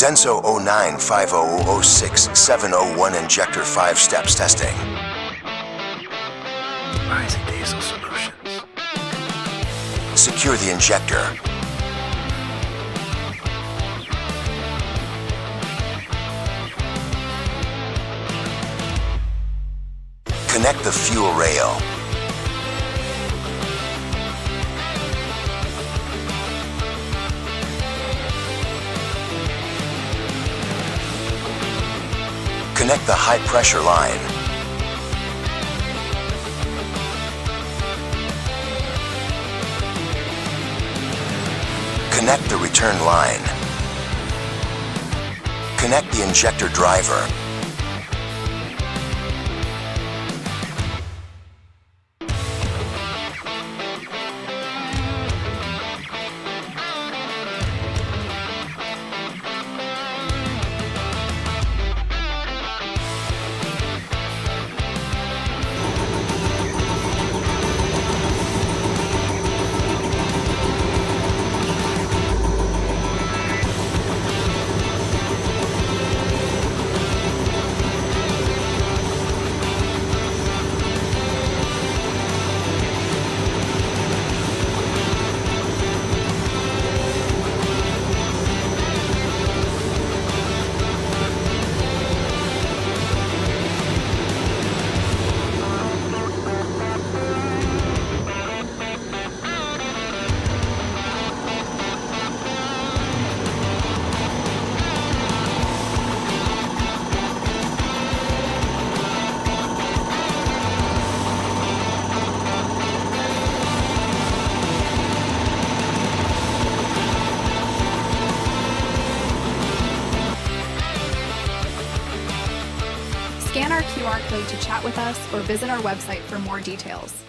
Denso-09500-6701 injector 5 steps testing. Rising Diesel Solutions. Secure the injector. Connect the fuel rail. Connect the high pressure line. Connect the return line. Connect the injector driver. Scan our QR code to chat with us or visit our website for more details.